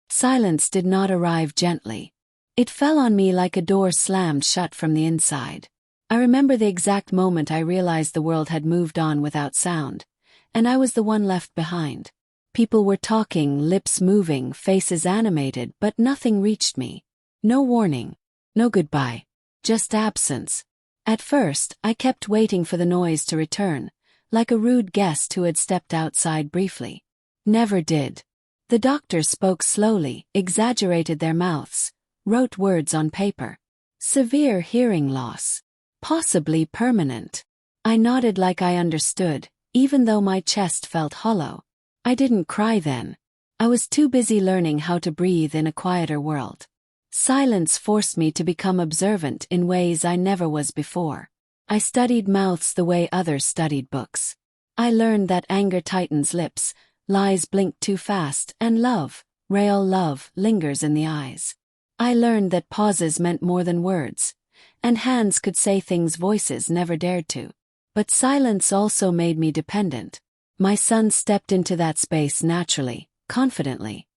Silence did not arrive gently. It fell on me like a door slammed shut from the inside. I remember the exact moment I realized the world had moved on without sound, and I was the one left behind. People were talking, lips moving, faces animated, but nothing reached me. No warning. No goodbye. Just absence. At first, I kept waiting for the noise to return, like a rude guest who had stepped outside briefly. Never did. The doctors spoke slowly, exaggerated their mouths, wrote words on paper. Severe hearing loss. Possibly permanent. I nodded like I understood, even though my chest felt hollow. I didn't cry then. I was too busy learning how to breathe in a quieter world. Silence forced me to become observant in ways I never was before. I studied mouths the way others studied books. I learned that anger tightens lips, lies blink too fast, and love, real love, lingers in the eyes. I learned that pauses meant more than words, and hands could say things voices never dared to. But silence also made me dependent. My son stepped into that space naturally, confidently.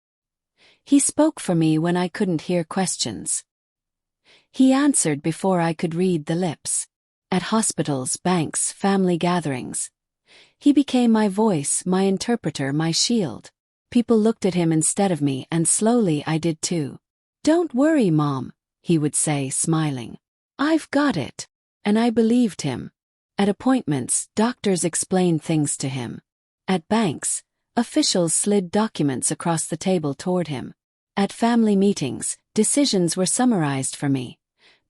He spoke for me when I couldn't hear questions. He answered before I could read the lips. At hospitals, banks, family gatherings. He became my voice, my interpreter, my shield. People looked at him instead of me, and slowly I did too. "Don't worry, Mom," he would say, smiling. "I've got it." And I believed him. At appointments, doctors explained things to him. At banks, officials slid documents across the table toward him. At family meetings, decisions were summarized for me.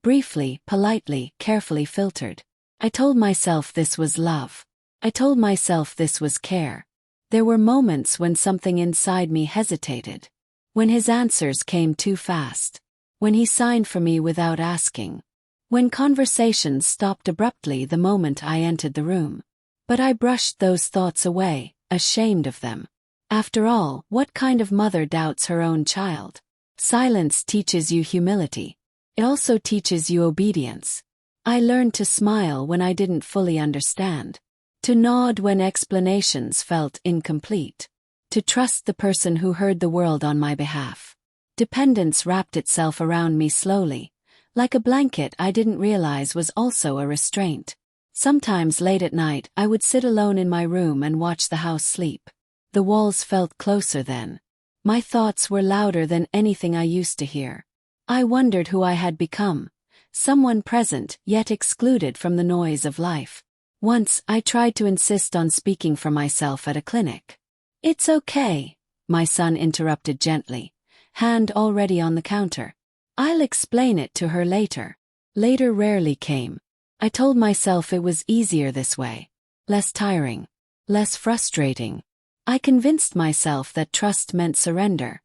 Briefly, politely, carefully filtered. I told myself this was love. I told myself this was care. There were moments when something inside me hesitated. When his answers came too fast. When he signed for me without asking. When conversations stopped abruptly the moment I entered the room. But I brushed those thoughts away, ashamed of them. After all, what kind of mother doubts her own child? Silence teaches you humility. It also teaches you obedience. I learned to smile when I didn't fully understand. To nod when explanations felt incomplete. To trust the person who heard the world on my behalf. Dependence wrapped itself around me slowly, like a blanket I didn't realize was also a restraint. Sometimes late at night I would sit alone in my room and watch the house sleep. The walls felt closer then. My thoughts were louder than anything I used to hear. I wondered who I had become. Someone present, yet excluded from the noise of life. Once, I tried to insist on speaking for myself at a clinic. "It's okay," my son interrupted gently, hand already on the counter. "I'll explain it to her later." Later rarely came. I told myself it was easier this way. Less tiring. Less frustrating. I convinced myself that trust meant surrender,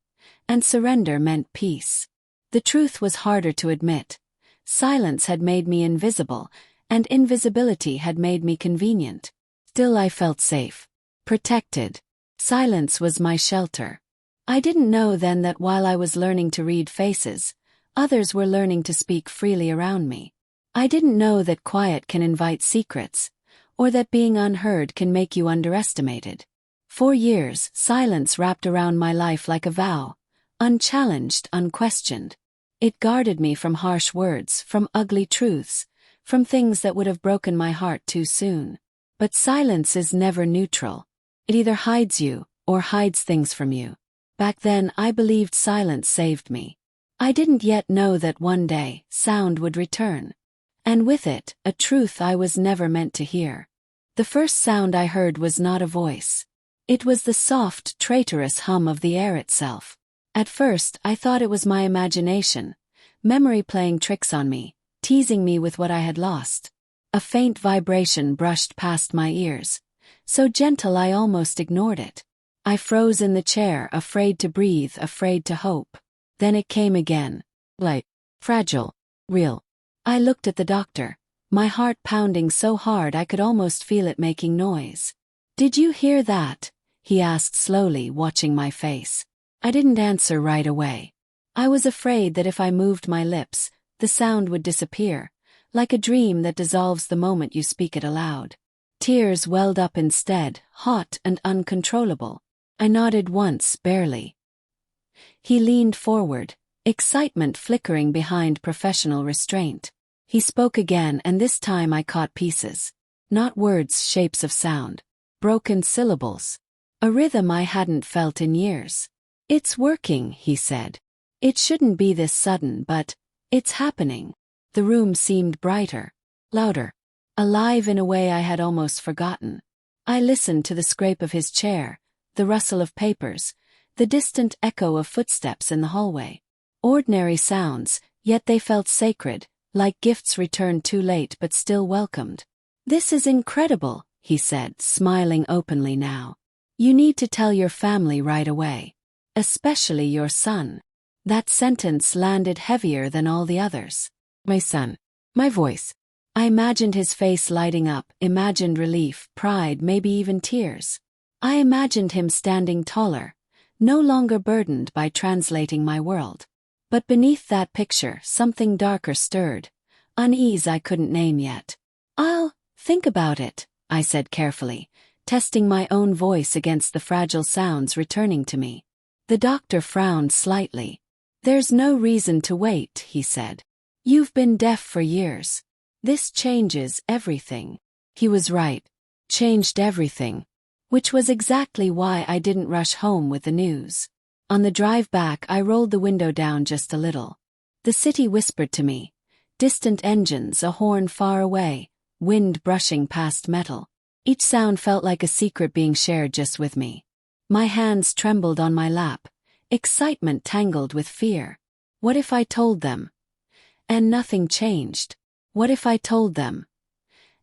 and surrender meant peace. The truth was harder to admit. Silence had made me invisible, and invisibility had made me convenient. Still I felt safe. Protected. Silence was my shelter. I didn't know then that while I was learning to read faces, others were learning to speak freely around me. I didn't know that quiet can invite secrets, or that being unheard can make you underestimated. For years, silence wrapped around my life like a vow, unchallenged, unquestioned. It guarded me from harsh words, from ugly truths, from things that would have broken my heart too soon. But silence is never neutral. It either hides you, or hides things from you. Back then I believed silence saved me. I didn't yet know that one day, sound would return. And with it, a truth I was never meant to hear. The first sound I heard was not a voice. It was the soft, traitorous hum of the air itself. At first, I thought it was my imagination, memory playing tricks on me, teasing me with what I had lost. A faint vibration brushed past my ears, so gentle I almost ignored it. I froze in the chair, afraid to breathe, afraid to hope. Then it came again. Light. Fragile. Real. I looked at the doctor, my heart pounding so hard I could almost feel it making noise. "Did you hear that?" he asked slowly, watching my face. I didn't answer right away. I was afraid that if I moved my lips, the sound would disappear, like a dream that dissolves the moment you speak it aloud. Tears welled up instead, hot and uncontrollable. I nodded once, barely. He leaned forward, excitement flickering behind professional restraint. He spoke again, and this time I caught pieces. Not words, shapes of sound. Broken syllables. A rhythm I hadn't felt in years. "It's working," he said. "It shouldn't be this sudden, but it's happening." The room seemed brighter, louder, alive in a way I had almost forgotten. I listened to the scrape of his chair, the rustle of papers, the distant echo of footsteps in the hallway. Ordinary sounds, yet they felt sacred, like gifts returned too late but still welcomed. "This is incredible," he said, smiling openly now. "You need to tell your family right away. Especially your son." That sentence landed heavier than all the others. My son. My voice. I imagined his face lighting up, imagined relief, pride, maybe even tears. I imagined him standing taller, no longer burdened by translating my world. But beneath that picture, something darker stirred, unease I couldn't name yet. "I'll think about it," I said carefully, testing my own voice against the fragile sounds returning to me. The doctor frowned slightly. "There's no reason to wait," he said. "You've been deaf for years. This changes everything." He was right. Changed everything. Which was exactly why I didn't rush home with the news. On the drive back, I rolled the window down just a little. The city whispered to me. Distant engines, a horn far away, wind brushing past metal. Each sound felt like a secret being shared just with me. My hands trembled on my lap, excitement tangled with fear. What if I told them? And nothing changed. What if I told them?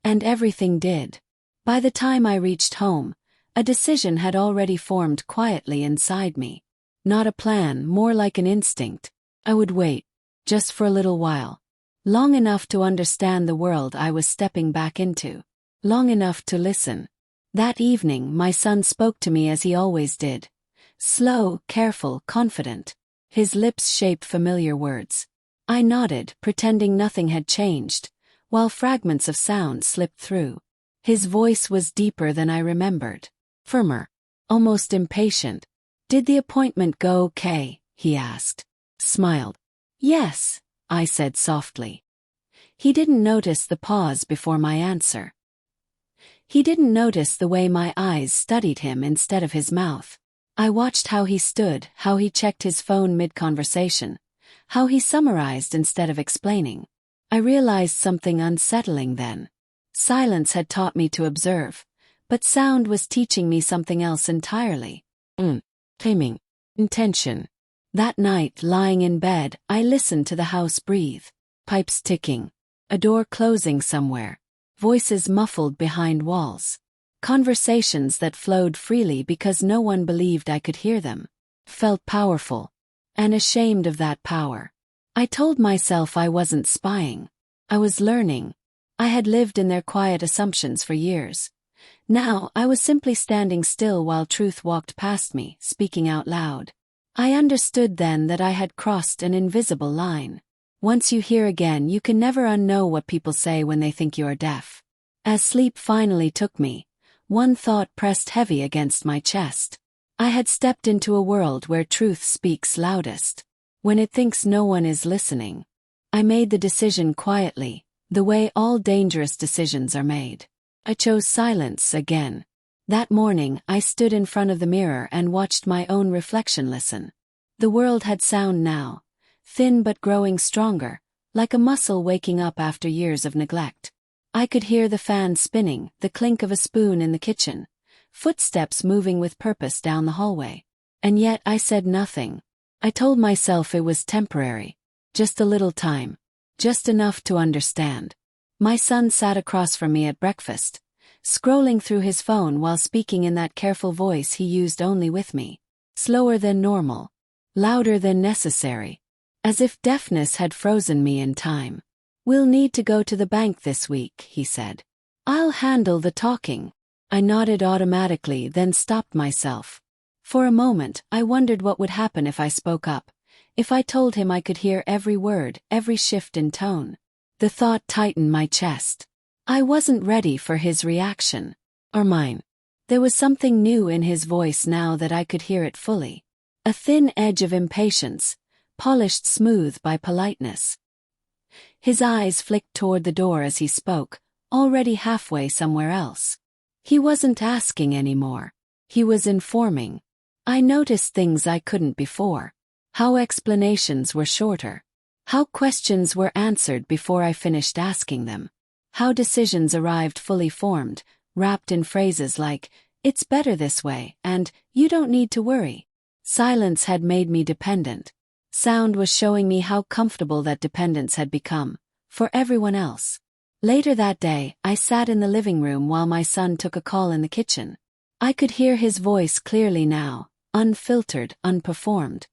And everything did. By the time I reached home, a decision had already formed quietly inside me. Not a plan, more like an instinct. I would wait, just for a little while. Long enough to understand the world I was stepping back into. Long enough to listen. That evening, my son spoke to me as he always did. Slow, careful, confident. His lips shaped familiar words. I nodded, pretending nothing had changed, while fragments of sound slipped through. His voice was deeper than I remembered. Firmer. Almost impatient. "Did the appointment go okay?" he asked. Smiled. "Yes," I said softly. He didn't notice the pause before my answer. He didn't notice the way my eyes studied him instead of his mouth. I watched how he stood, how he checked his phone mid-conversation, how he summarized instead of explaining. I realized something unsettling then. Silence had taught me to observe, but sound was teaching me something else entirely. Timing. Intention. That night, lying in bed, I listened to the house breathe. Pipes ticking. A door closing somewhere. Voices muffled behind walls. Conversations that flowed freely because no one believed I could hear them. Felt powerful. And ashamed of that power. I told myself I wasn't spying. I was learning. I had lived in their quiet assumptions for years. Now, I was simply standing still while truth walked past me, speaking out loud. I understood then that I had crossed an invisible line. Once you hear again, you can never unknow what people say when they think you are deaf. As sleep finally took me, one thought pressed heavy against my chest. I had stepped into a world where truth speaks loudest. When it thinks no one is listening. I made the decision quietly, the way all dangerous decisions are made. I chose silence again. That morning, I stood in front of the mirror and watched my own reflection listen. The world had sound now, thin but growing stronger, like a muscle waking up after years of neglect. I could hear the fan spinning, the clink of a spoon in the kitchen, footsteps moving with purpose down the hallway. And yet I said nothing. I told myself it was temporary. Just a little time. Just enough to understand. My son sat across from me at breakfast, scrolling through his phone while speaking in that careful voice he used only with me. Slower than normal. Louder than necessary. As if deafness had frozen me in time. "We'll need to go to the bank this week," he said. "I'll handle the talking." I nodded automatically, then stopped myself. For a moment, I wondered what would happen if I spoke up. If I told him I could hear every word, every shift in tone. The thought tightened my chest. I wasn't ready for his reaction. Or mine. There was something new in his voice now that I could hear it fully. a thin edge of impatience, polished smooth by politeness. His eyes flicked toward the door as he spoke, already halfway somewhere else. He wasn't asking anymore. He was informing. I noticed things I couldn't before. How explanations were shorter. How questions were answered before I finished asking them. How decisions arrived fully formed, wrapped in phrases like, "It's better this way," and "You don't need to worry." Silence had made me dependent. Sound was showing me how comfortable that dependence had become, for everyone else. Later that day, I sat in the living room while my son took a call in the kitchen. I could hear his voice clearly now, unfiltered, unperformed.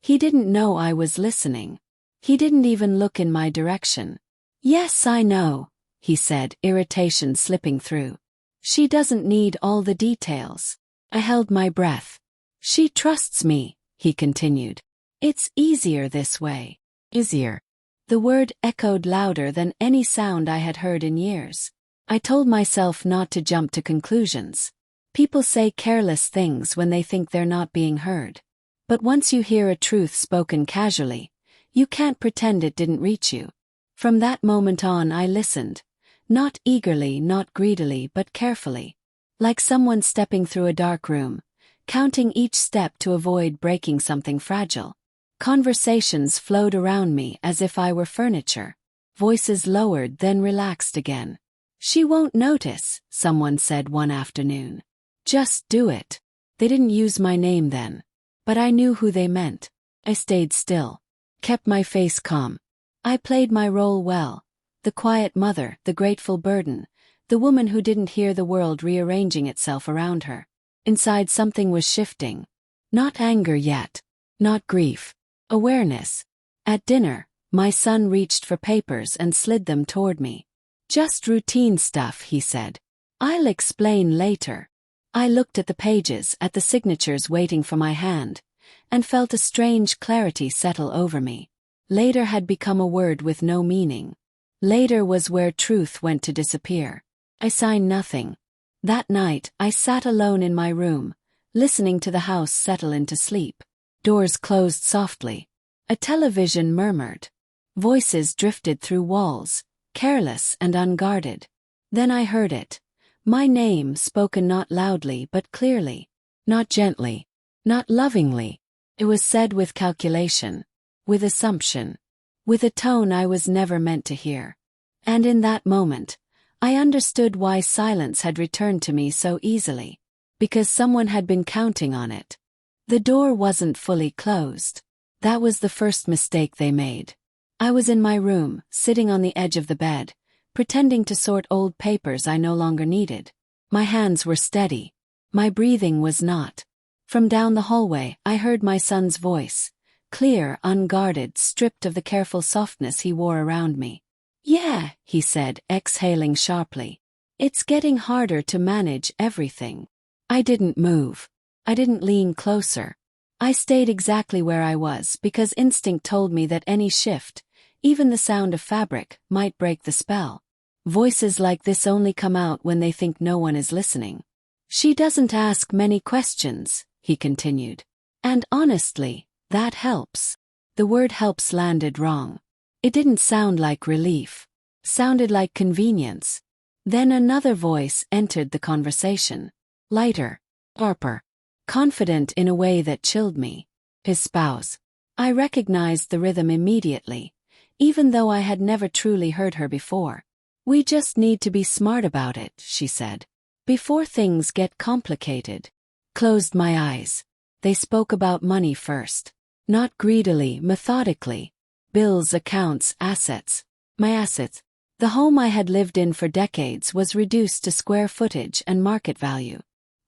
He didn't know I was listening. He didn't even look in my direction. "Yes, I know," he said, irritation slipping through. "She doesn't need all the details." I held my breath. "She trusts me," he continued. "It's easier this way." Easier. The word echoed louder than any sound I had heard in years. I told myself not to jump to conclusions. People say careless things when they think they're not being heard. But once you hear a truth spoken casually, you can't pretend it didn't reach you. From that moment on, I listened. Not eagerly, not greedily, but carefully. Like someone stepping through a dark room, counting each step to avoid breaking something fragile. Conversations flowed around me as if I were furniture. Voices lowered, then relaxed again. "She won't notice," someone said one afternoon. "Just do it." They didn't use my name then. But I knew who they meant. I stayed still. Kept my face calm. I played my role well. The quiet mother, the grateful burden, the woman who didn't hear the world rearranging itself around her. Inside something was shifting. Not anger yet. Not grief. Awareness. At dinner, my son reached for papers and slid them toward me. "Just routine stuff," he said. "I'll explain later." I looked at the pages, at the signatures waiting for my hand, and felt a strange clarity settle over me. Later had become a word with no meaning. Later was where truth went to disappear. I signed nothing. That night, I sat alone in my room, listening to the house settle into sleep. Doors closed softly. A television murmured. Voices drifted through walls, careless and unguarded. Then I heard it. My name spoken not loudly but clearly. Not gently. Not lovingly. It was said with calculation. With assumption. With a tone I was never meant to hear. And in that moment, I understood why silence had returned to me so easily. Because someone had been counting on it. The door wasn't fully closed. That was the first mistake they made. I was in my room, sitting on the edge of the bed, pretending to sort old papers I no longer needed. My hands were steady. My breathing was not. From down the hallway, I heard my son's voice. Clear, unguarded, stripped of the careful softness he wore around me. "Yeah," he said, exhaling sharply. "It's getting harder to manage everything." I didn't move. I didn't lean closer. I stayed exactly where I was because instinct told me that any shift, even the sound of fabric, might break the spell. Voices like this only come out when they think no one is listening. "She doesn't ask many questions," he continued. "And honestly, that helps." The word helps landed wrong. It didn't sound like relief. Sounded like convenience. Then another voice entered the conversation. Lighter. Sharper. Confident in a way that chilled me. His spouse. I recognized the rhythm immediately, even though I had never truly heard her before. "We just need to be smart about it," she said. "Before things get complicated." Closed my eyes. They spoke about money first. Not greedily, methodically. Bills, accounts, assets. My assets. The home I had lived in for decades was reduced to square footage and market value.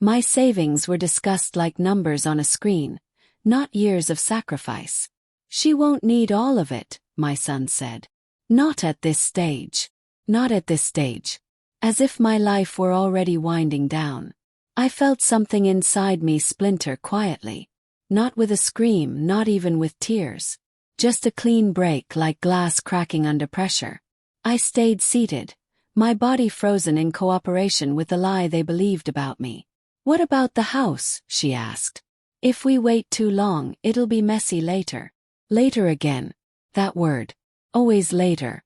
My savings were discussed like numbers on a screen, not years of sacrifice. "She won't need all of it," my son said. "Not at this stage. Not at this stage." As if my life were already winding down. I felt something inside me splinter quietly. Not with a scream, not even with tears. Just a clean break like glass cracking under pressure. I stayed seated, my body frozen in cooperation with the lie they believed about me. "What about the house?" she asked. If we wait too long, it'll be messy later. Later again. That word. Always later.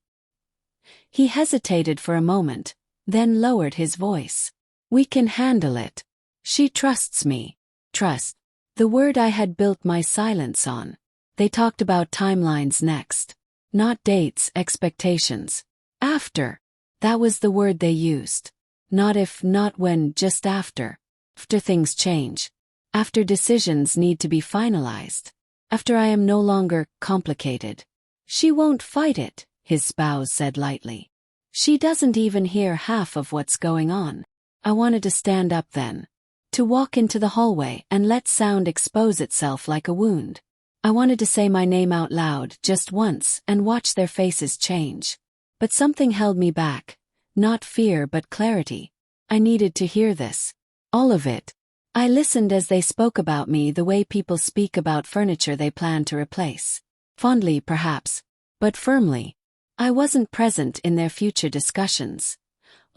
He hesitated for a moment, then lowered his voice. We can handle it. She trusts me. Trust. The word I had built my silence on. They talked about timelines next. Not dates, expectations. After. That was the word they used. Not if, not when, just after. After things change. After decisions need to be finalized. After I am no longer complicated. She won't fight it, his spouse said lightly. She doesn't even hear half of what's going on. I wanted to stand up then. To walk into the hallway and let sound expose itself like a wound. I wanted to say my name out loud just once and watch their faces change. But something held me back. Not fear but clarity. I needed to hear this. All of it. I listened as they spoke about me the way people speak about furniture they plan to replace. Fondly perhaps, but firmly. I wasn't present in their future discussions.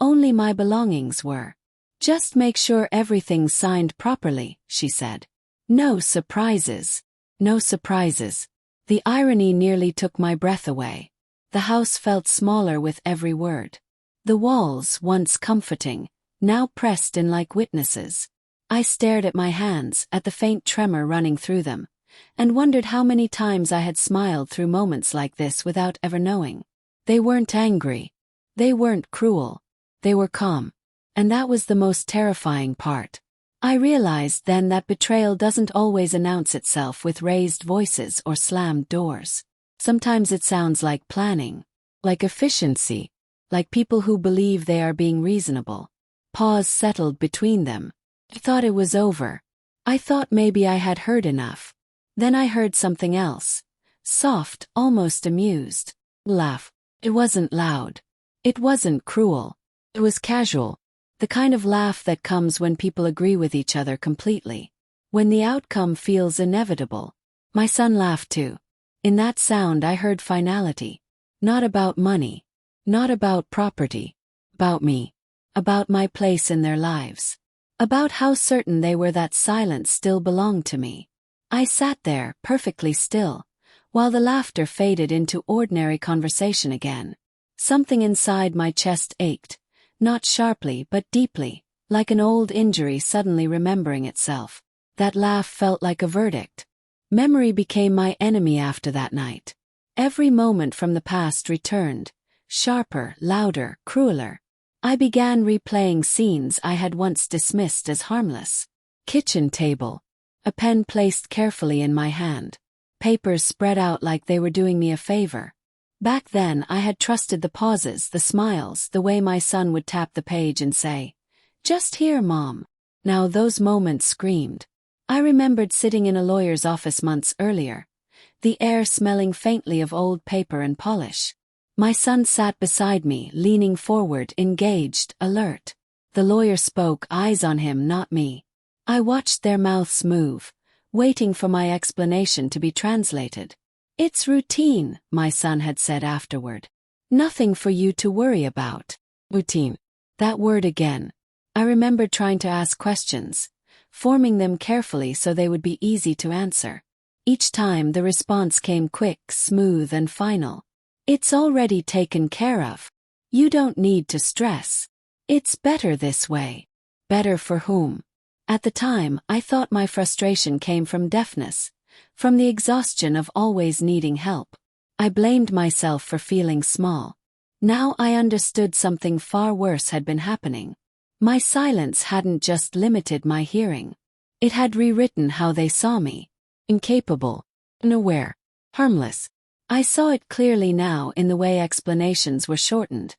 Only my belongings were. Just make sure everything's signed properly, she said. No surprises. No surprises. The irony nearly took my breath away. The house felt smaller with every word. The walls, once comforting, now pressed in like witnesses. I stared at my hands, at the faint tremor running through them, and wondered how many times I had smiled through moments like this without ever knowing. They weren't angry. They weren't cruel. They were calm. And that was the most terrifying part. I realized then that betrayal doesn't always announce itself with raised voices or slammed doors. Sometimes it sounds like planning, like efficiency, like people who believe they are being reasonable. Pause settled between them. I thought it was over. I thought maybe I had heard enough. Then I heard something else. Soft, almost amused. Laugh. It wasn't loud. It wasn't cruel. It was casual. The kind of laugh that comes when people agree with each other completely. When the outcome feels inevitable. My son laughed too. In that sound I heard finality. Not about money. Not about property. About me. About my place in their lives. About how certain they were that silence still belonged to me. I sat there, perfectly still, while the laughter faded into ordinary conversation again. Something inside my chest ached, not sharply but deeply, like an old injury suddenly remembering itself. That laugh felt like a verdict. Memory became my enemy after that night. Every moment from the past returned, sharper, louder, crueler. I began replaying scenes I had once dismissed as harmless. Kitchen table. A pen placed carefully in my hand. Papers spread out like they were doing me a favor. Back then I had trusted the pauses, the smiles, the way my son would tap the page and say, "Just here, Mom." Now those moments screamed. I remembered sitting in a lawyer's office months earlier, the air smelling faintly of old paper and polish. My son sat beside me, leaning forward, engaged, alert. The lawyer spoke, eyes on him, not me. I watched their mouths move, waiting for my explanation to be translated. "It's routine," my son had said afterward. "Nothing for you to worry about." Routine. That word again. I remembered trying to ask questions, forming them carefully so they would be easy to answer. Each time the response came quick, smooth and final. "It's already taken care of. You don't need to stress. It's better this way." Better for whom? At the time, I thought my frustration came from deafness, from the exhaustion of always needing help. I blamed myself for feeling small. Now I understood something far worse had been happening. My silence hadn't just limited my hearing. It had rewritten how they saw me. Incapable, unaware, harmless. I saw it clearly now in the way explanations were shortened,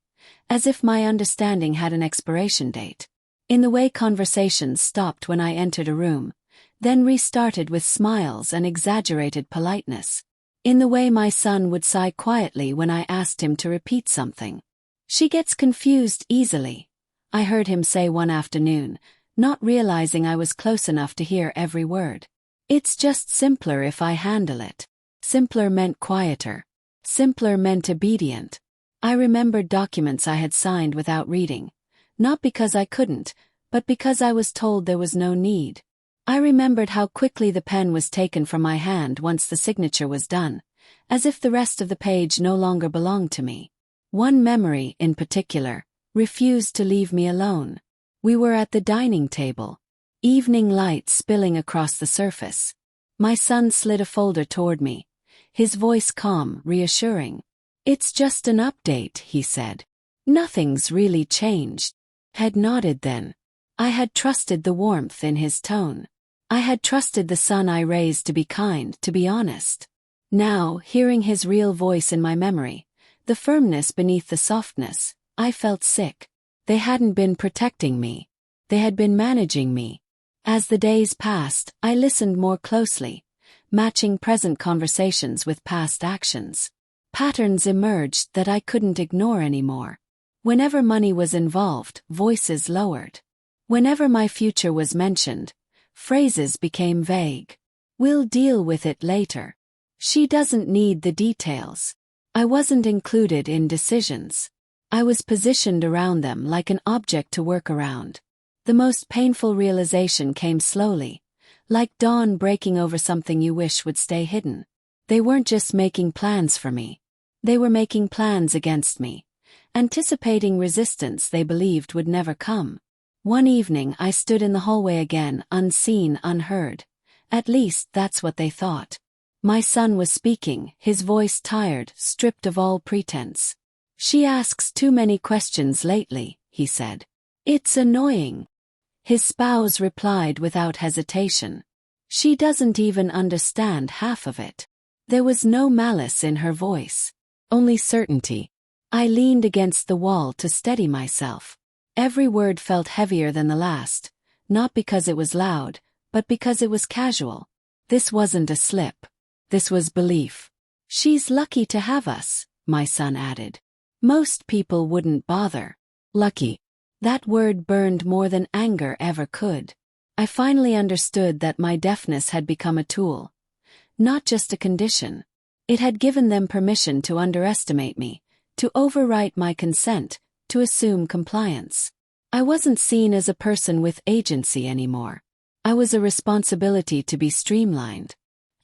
as if my understanding had an expiration date. In the way conversations stopped when I entered a room, then restarted with smiles and exaggerated politeness. In the way my son would sigh quietly when I asked him to repeat something. "She gets confused easily," I heard him say one afternoon, not realizing I was close enough to hear every word. "It's just simpler if I handle it." Simpler meant quieter. Simpler meant obedient. I remembered documents I had signed without reading, not because I couldn't, but because I was told there was no need. I remembered how quickly the pen was taken from my hand once the signature was done, as if the rest of the page no longer belonged to me. One memory, in particular, refused to leave me alone. We were at the dining table. Evening light spilling across the surface. My son slid a folder toward me, his voice calm, reassuring. "It's just an update," he said. "Nothing's really changed." Had nodded then. I had trusted the warmth in his tone. I had trusted the son I raised to be kind, to be honest. Now, hearing his real voice in my memory, the firmness beneath the softness, I felt sick. They hadn't been protecting me. They had been managing me. As the days passed, I listened more closely, matching present conversations with past actions. Patterns emerged that I couldn't ignore anymore. Whenever money was involved, voices lowered. Whenever my future was mentioned, phrases became vague. "We'll deal with it later." "She doesn't need the details." I wasn't included in decisions. I was positioned around them like an object to work around. The most painful realization came slowly, like dawn breaking over something you wish would stay hidden. They weren't just making plans for me. They were making plans against me, anticipating resistance they believed would never come. One evening I stood in the hallway again, unseen, unheard. At least that's what they thought. My son was speaking, his voice tired, stripped of all pretense. "She asks too many questions lately," he said. "It's annoying." His spouse replied without hesitation. "She doesn't even understand half of it." There was no malice in her voice, only certainty. I leaned against the wall to steady myself. Every word felt heavier than the last, not because it was loud, but because it was casual. This wasn't a slip. This was belief. "She's lucky to have us," my son added. "Most people wouldn't bother." Lucky. That word burned more than anger ever could. I finally understood that my deafness had become a tool, not just a condition. It had given them permission to underestimate me, to overwrite my consent, to assume compliance. I wasn't seen as a person with agency anymore. I was a responsibility to be streamlined.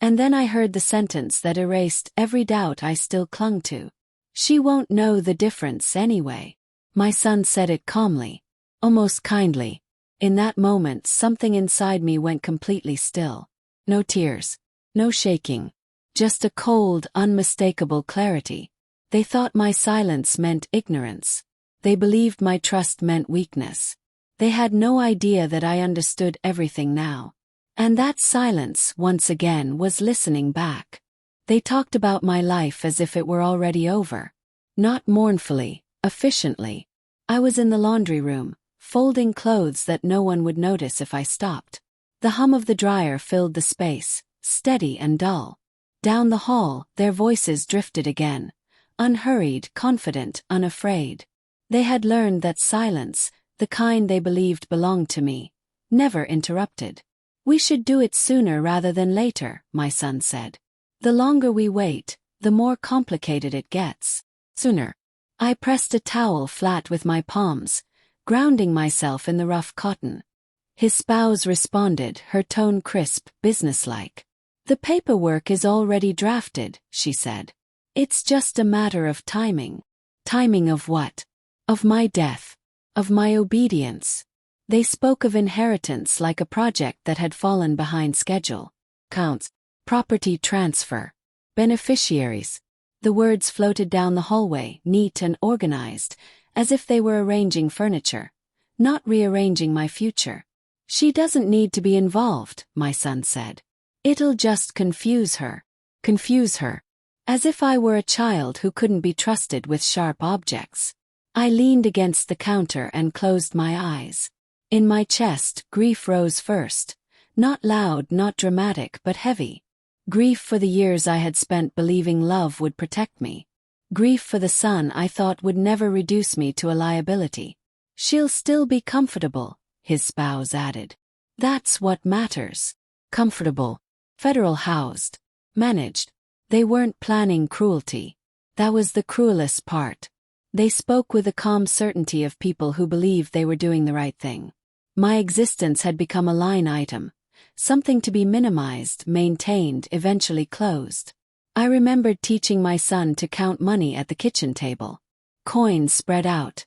And then I heard the sentence that erased every doubt I still clung to. "She won't know the difference anyway." My son said it calmly, almost kindly. In that moment, something inside me went completely still. No tears, no shaking, just a cold, unmistakable clarity. They thought my silence meant ignorance. They believed my trust meant weakness. They had no idea that I understood everything now. And that silence, once again, was listening back. They talked about my life as if it were already over. Not mournfully, efficiently. I was in the laundry room, folding clothes that no one would notice if I stopped. The hum of the dryer filled the space, steady and dull. Down the hall, their voices drifted again, unhurried, confident, unafraid. They had learned that silence, the kind they believed belonged to me, never interrupted. "We should do it sooner rather than later," my son said. "The longer we wait, the more complicated it gets." Sooner. I pressed a towel flat with my palms, grounding myself in the rough cotton. His spouse responded, her tone crisp, businesslike. "The paperwork is already drafted," she said. "It's just a matter of timing." Timing of what? Of my death. Of my obedience. They spoke of inheritance like a project that had fallen behind schedule. Counts. Property transfer. Beneficiaries. The words floated down the hallway, neat and organized, as if they were arranging furniture, not rearranging my future. "She doesn't need to be involved," my son said. "It'll just confuse her." Confuse her. As if I were a child who couldn't be trusted with sharp objects. I leaned against the counter and closed my eyes. In my chest, grief rose first. Not loud, not dramatic, but heavy. Grief for the years I had spent believing love would protect me. Grief for the son I thought would never reduce me to a liability. "She'll still be comfortable," his spouse added. "That's what matters." Comfortable. Federal housed. Managed. They weren't planning cruelty. That was the cruelest part. They spoke with the calm certainty of people who believed they were doing the right thing. My existence had become a line item, something to be minimized, maintained, eventually closed. I remembered teaching my son to count money at the kitchen table. Coins spread out.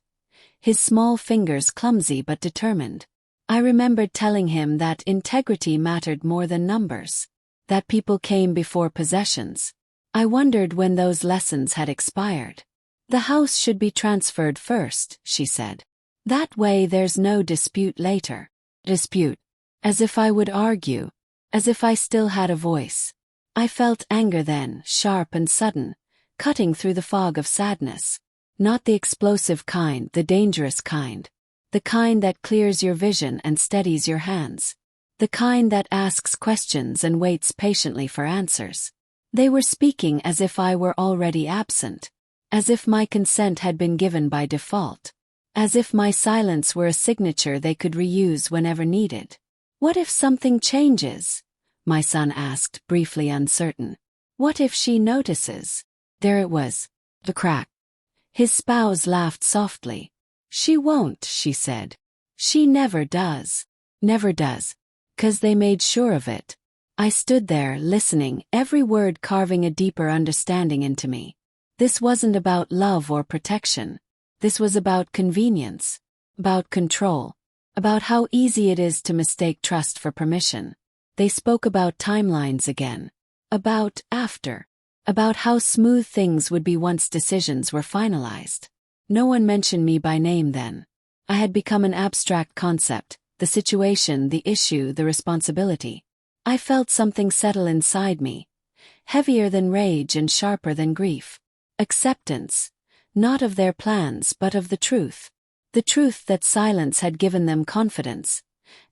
His small fingers clumsy but determined. I remembered telling him that integrity mattered more than numbers. That people came before possessions. I wondered when those lessons had expired. The house should be transferred first, she said. That way there's no dispute later. Dispute. As if I would argue. As if I still had a voice. I felt anger then, sharp and sudden, cutting through the fog of sadness. Not the explosive kind, the dangerous kind. The kind that clears your vision and steadies your hands. The kind that asks questions and waits patiently for answers. They were speaking as if I were already absent. As if my consent had been given by default. As if my silence were a signature they could reuse whenever needed. What if something changes? My son asked, briefly uncertain. What if she notices? There it was. The crack. His spouse laughed softly. She won't, she said. She never does. Never does. 'Cause they made sure of it. I stood there, listening, every word carving a deeper understanding into me. This wasn't about love or protection. This was about convenience. About control. About how easy it is to mistake trust for permission. They spoke about timelines again. About after. About how smooth things would be once decisions were finalized. No one mentioned me by name then. I had become an abstract concept, the situation, the issue, the responsibility. I felt something settle inside me. Heavier than rage and sharper than grief. Acceptance. Not of their plans but of the truth. The truth that silence had given them confidence.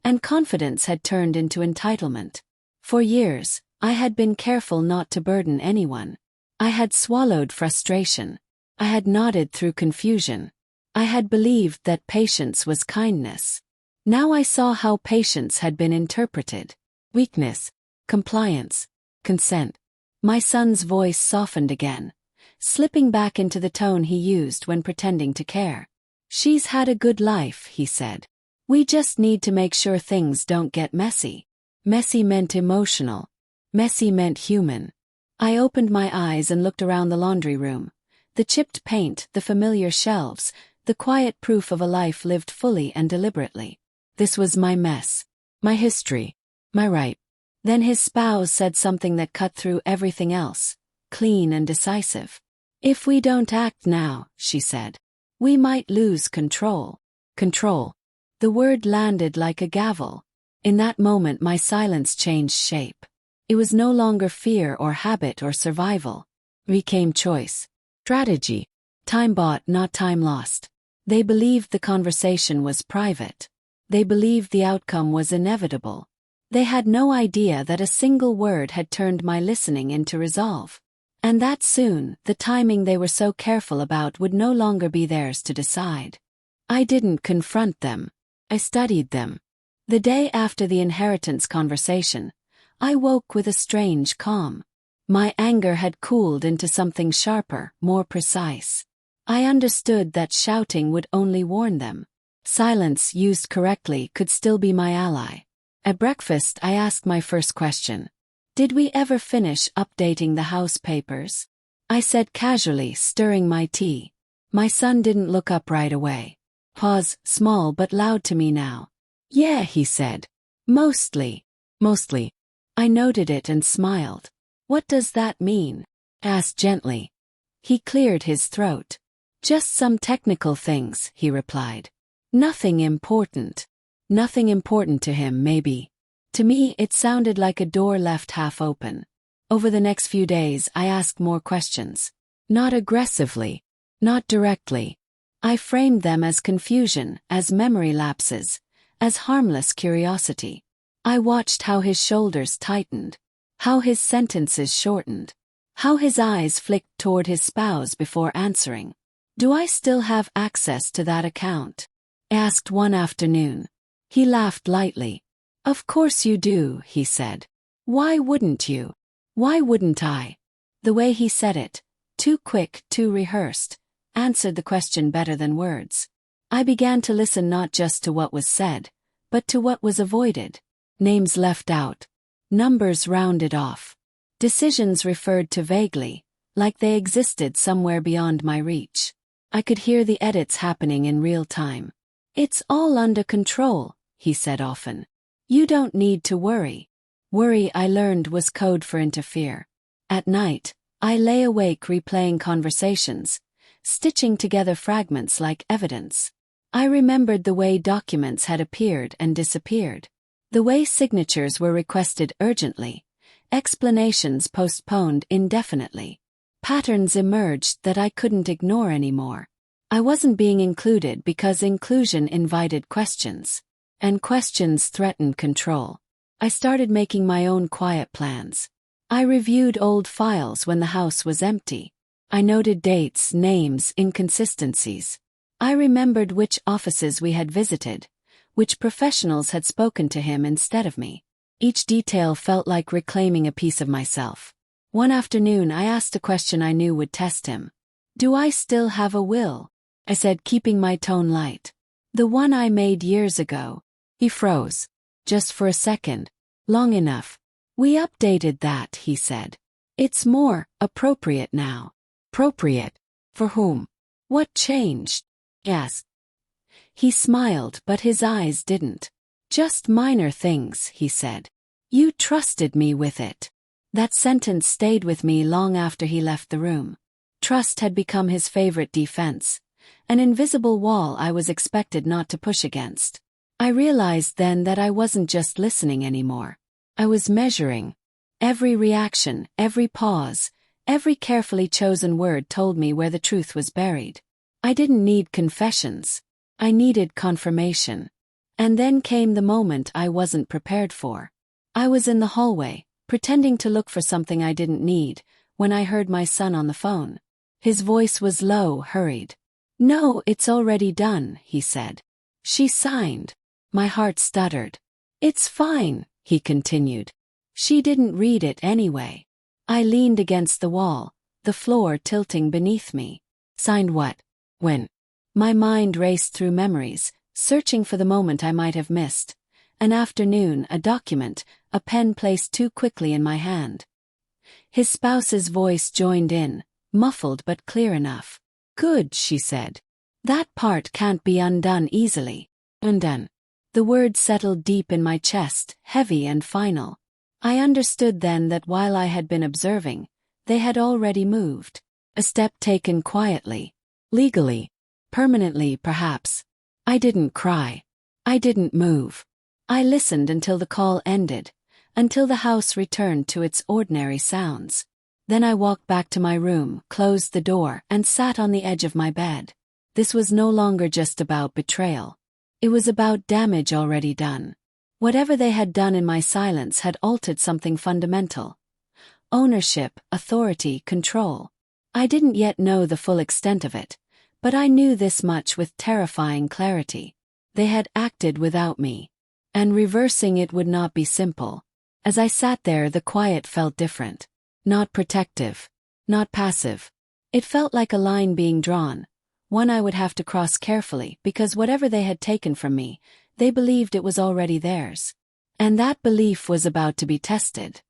And confidence had turned into entitlement. For years, I had been careful not to burden anyone. I had swallowed frustration. I had nodded through confusion. I had believed that patience was kindness. Now I saw how patience had been interpreted. Weakness, compliance, consent. My son's voice softened again, slipping back into the tone he used when pretending to care. She's had a good life, he said. We just need to make sure things don't get messy. Messy meant emotional. Messy meant human. I opened my eyes and looked around the laundry room. The chipped paint, the familiar shelves, the quiet proof of a life lived fully and deliberately. This was my mess. My history. My right. Then his spouse said something that cut through everything else. Clean and decisive. If we don't act now, she said, we might lose control. Control. The word landed like a gavel. In that moment my silence changed shape. It was no longer fear or habit or survival. It became choice. Strategy. Time bought, not time lost. They believed the conversation was private. They believed the outcome was inevitable. They had no idea that a single word had turned my listening into resolve. And that soon, the timing they were so careful about would no longer be theirs to decide. I didn't confront them. I studied them. The day after the inheritance conversation, I woke with a strange calm. My anger had cooled into something sharper, more precise. I understood that shouting would only warn them. Silence, used correctly, could still be my ally. At breakfast, I asked my first question. Did we ever finish updating the house papers? I said casually, stirring my tea. My son didn't look up right away. Pause, small but loud to me now. Yeah, he said. Mostly. Mostly. I noted it and smiled. What does that mean? Asked gently. He cleared his throat. Just some technical things, he replied. Nothing important. Nothing important to him, maybe. To me, it sounded like a door left half open. Over the next few days, I asked more questions. Not aggressively. Not directly. I framed them as confusion, as memory lapses, as harmless curiosity. I watched how his shoulders tightened, how his sentences shortened, how his eyes flicked toward his spouse before answering. Do I still have access to that account? I asked one afternoon. He laughed lightly. Of course you do, he said. Why wouldn't you? Why wouldn't I? The way he said it, too quick, too rehearsed, answered the question better than words. I began to listen not just to what was said, but to what was avoided. Names left out. Numbers rounded off. Decisions referred to vaguely, like they existed somewhere beyond my reach. I could hear the edits happening in real time. "It's all under control," he said often. "You don't need to worry." Worry, I learned, was code for interfere. At night, I lay awake replaying conversations, stitching together fragments like evidence. I remembered the way documents had appeared and disappeared, the way signatures were requested urgently, explanations postponed indefinitely. Patterns emerged that I couldn't ignore anymore. I wasn't being included because inclusion invited questions, and questions threatened control. I started making my own quiet plans. I reviewed old files when the house was empty. I noted dates, names, inconsistencies. I remembered which offices we had visited, which professionals had spoken to him instead of me. Each detail felt like reclaiming a piece of myself. One afternoon I asked a question I knew would test him. "Do I still have a will?" I said, keeping my tone light. "The one I made years ago." He froze. Just for a second. Long enough. "We updated that," he said. "It's more appropriate now." Appropriate? For whom? What changed? Yes. He smiled, but his eyes didn't. "Just minor things," he said. "You trusted me with it." That sentence stayed with me long after he left the room. Trust had become his favorite defense, an invisible wall I was expected not to push against. I realized then that I wasn't just listening anymore. I was measuring. Every reaction, every pause, every carefully chosen word told me where the truth was buried. I didn't need confessions. I needed confirmation. And then came the moment I wasn't prepared for. I was in the hallway, pretending to look for something I didn't need, when I heard my son on the phone. His voice was low, hurried. "No, it's already done," he said. "She signed." My heart stuttered. "It's fine," he continued. "She didn't read it anyway." I leaned against the wall, the floor tilting beneath me. Signed what? When? My mind raced through memories, searching for the moment I might have missed. An afternoon, a document, a pen placed too quickly in my hand. His spouse's voice joined in, muffled but clear enough. "Good," she said. "That part can't be undone easily." Undone. The word settled deep in my chest, heavy and final. I understood then that while I had been observing, they had already moved. A step taken quietly. Legally. Permanently, perhaps. I didn't cry. I didn't move. I listened until the call ended, until the house returned to its ordinary sounds. Then I walked back to my room, closed the door, and sat on the edge of my bed. This was no longer just about betrayal. It was about damage already done. Whatever they had done in my silence had altered something fundamental. Ownership, authority, control. I didn't yet know the full extent of it, but I knew this much with terrifying clarity. They had acted without me. And reversing it would not be simple. As I sat there, the quiet felt different. Not protective. Not passive. It felt like a line being drawn, one I would have to cross carefully because whatever they had taken from me, they believed it was already theirs. And that belief was about to be tested.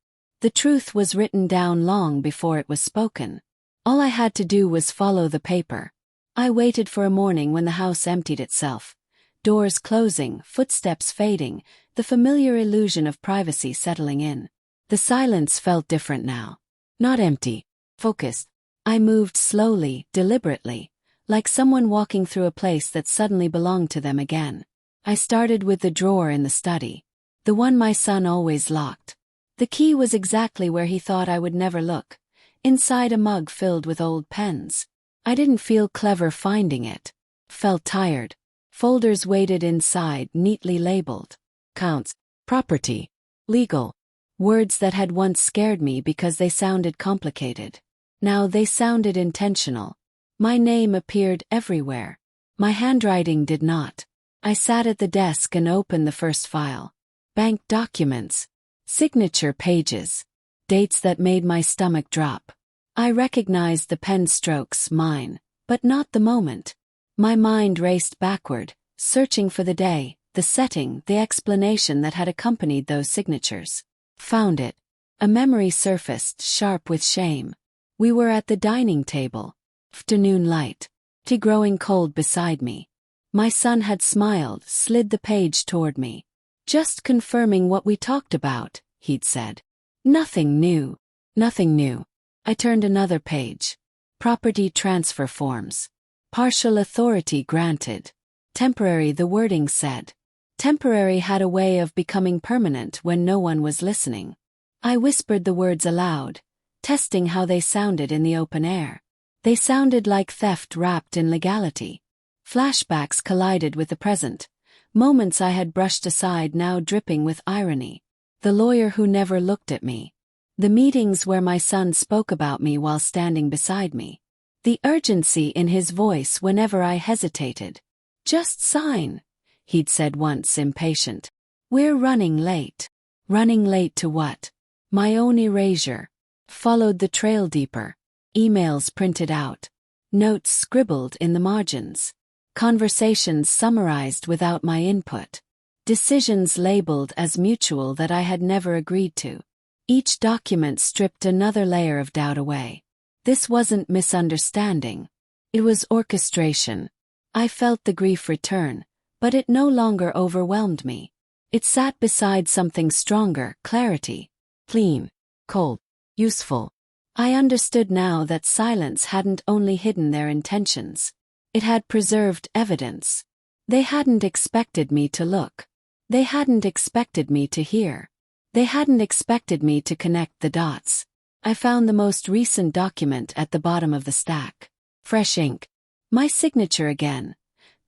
The truth was written down long before it was spoken. All I had to do was follow the paper. I waited for a morning when the house emptied itself. Doors closing, footsteps fading, the familiar illusion of privacy settling in. The silence felt different now. Not empty. Focused. I moved slowly, deliberately, like someone walking through a place that suddenly belonged to them again. I started with the drawer in the study. The one my son always locked. The key was exactly where he thought I would never look. Inside a mug filled with old pens. I didn't feel clever finding it. Felt tired. Folders waited inside, neatly labeled. Counts. Property. Legal. Words that had once scared me because they sounded complicated. Now they sounded intentional. My name appeared everywhere. My handwriting did not. I sat at the desk and opened the first file. Bank documents. Signature pages. Dates that made my stomach drop. I recognized the pen strokes, mine, but not the moment. My mind raced backward, searching for the day, the setting, the explanation that had accompanied those signatures. Found it. A memory surfaced, sharp with shame. We were at the dining table. Afternoon light. Tea growing cold beside me. My son had smiled, slid the page toward me. Just confirming what we talked about, he'd said. Nothing new. Nothing new. I turned another page. Property transfer forms. Partial authority granted. Temporary, the wording said. Temporary had a way of becoming permanent when no one was listening. I whispered the words aloud, testing how they sounded in the open air. They sounded like theft wrapped in legality. Flashbacks collided with the present, moments I had brushed aside now dripping with irony. The lawyer who never looked at me. The meetings where my son spoke about me while standing beside me. The urgency in his voice whenever I hesitated. Just sign, he'd said once, impatient. We're running late. Running late to what? My own erasure. Followed the trail deeper. Emails printed out. Notes scribbled in the margins. Conversations summarized without my input. Decisions labeled as mutual that I had never agreed to. Each document stripped another layer of doubt away. This wasn't misunderstanding. It was orchestration. I felt the grief return, but it no longer overwhelmed me. It sat beside something stronger, clarity. Clean, cold, useful. I understood now that silence hadn't only hidden their intentions. It had preserved evidence. They hadn't expected me to look. They hadn't expected me to hear. They hadn't expected me to connect the dots. I found the most recent document at the bottom of the stack. Fresh ink. My signature again.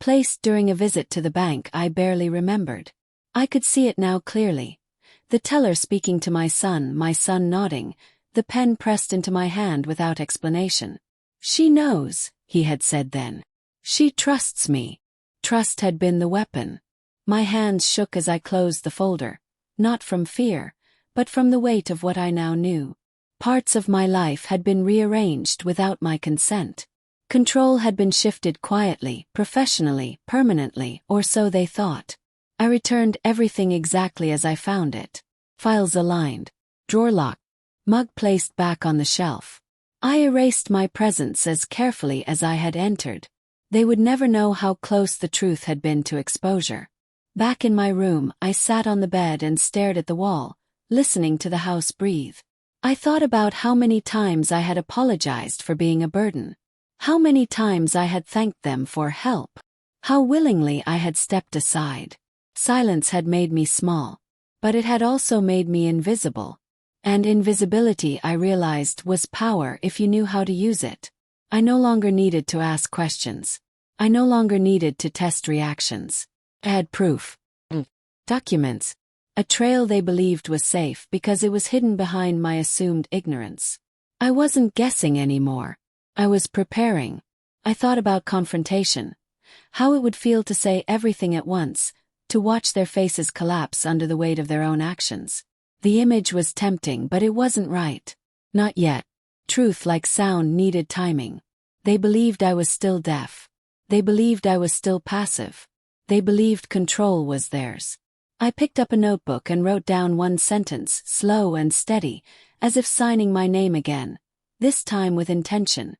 Placed during a visit to the bank I barely remembered. I could see it now clearly. The teller speaking to my son nodding, the pen pressed into my hand without explanation. She knows, he had said then. She trusts me. Trust had been the weapon. My hands shook as I closed the folder, not from fear, but from the weight of what I now knew. Parts of my life had been rearranged without my consent. Control had been shifted quietly, professionally, permanently, or so they thought. I returned everything exactly as I found it. Files aligned. Drawer locked. Mug placed back on the shelf. I erased my presence as carefully as I had entered. They would never know how close the truth had been to exposure. Back in my room, I sat on the bed and stared at the wall, listening to the house breathe. I thought about how many times I had apologized for being a burden. How many times I had thanked them for help. How willingly I had stepped aside. Silence had made me small, but it had also made me invisible. And invisibility, I realized, was power if you knew how to use it. I no longer needed to ask questions. I no longer needed to test reactions. I had proof. Documents. A trail they believed was safe because it was hidden behind my assumed ignorance. I wasn't guessing anymore. I was preparing. I thought about confrontation. How it would feel to say everything at once, to watch their faces collapse under the weight of their own actions. The image was tempting, but it wasn't right. Not yet. Truth, like sound, needed timing. They believed I was still deaf. They believed I was still passive. They believed control was theirs. I picked up a notebook and wrote down one sentence, slow and steady, as if signing my name again, this time with intention.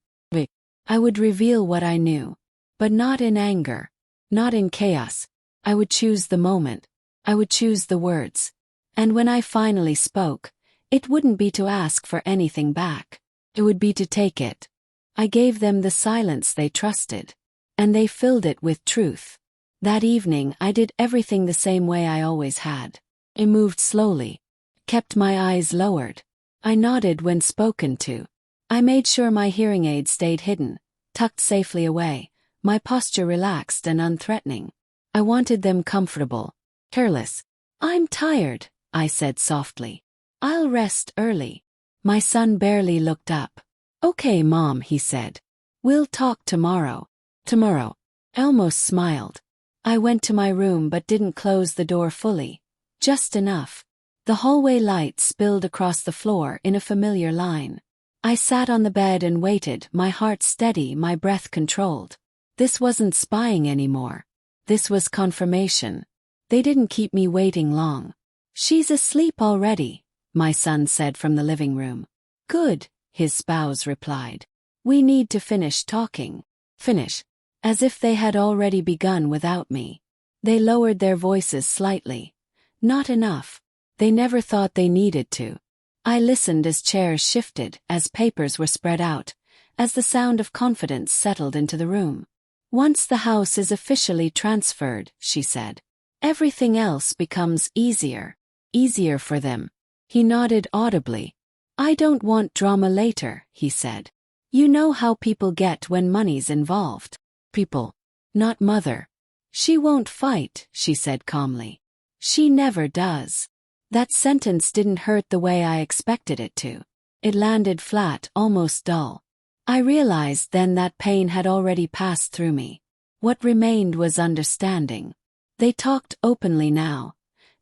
I would reveal what I knew. But not in anger. Not in chaos. I would choose the moment. I would choose the words. And when I finally spoke, it wouldn't be to ask for anything back. It would be to take it. I gave them the silence they trusted. And they filled it with truth. That evening I did everything the same way I always had. I moved slowly. Kept my eyes lowered. I nodded when spoken to. I made sure my hearing aid stayed hidden, tucked safely away, my posture relaxed and unthreatening. I wanted them comfortable. Careless. I'm tired, I said softly. I'll rest early. My son barely looked up. Okay, Mom, he said. We'll talk tomorrow. Tomorrow. I almost smiled. I went to my room but didn't close the door fully. Just enough. The hallway light spilled across the floor in a familiar line. I sat on the bed and waited, my heart steady, my breath controlled. This wasn't spying anymore. This was confirmation. They didn't keep me waiting long. "She's asleep already," my son said from the living room. "Good," his spouse replied. "We need to finish talking." Finish. As if they had already begun without me. They lowered their voices slightly. Not enough. They never thought they needed to. I listened as chairs shifted, as papers were spread out, as the sound of confidence settled into the room. "Once the house is officially transferred," she said, "everything else becomes easier. Easier for them." He nodded audibly. "I don't want drama later," he said. "You know how people get when money's involved." "People. Not mother." "She won't fight," she said calmly. "She never does." That sentence didn't hurt the way I expected it to. It landed flat, almost dull. I realized then that pain had already passed through me. What remained was understanding. They talked openly now,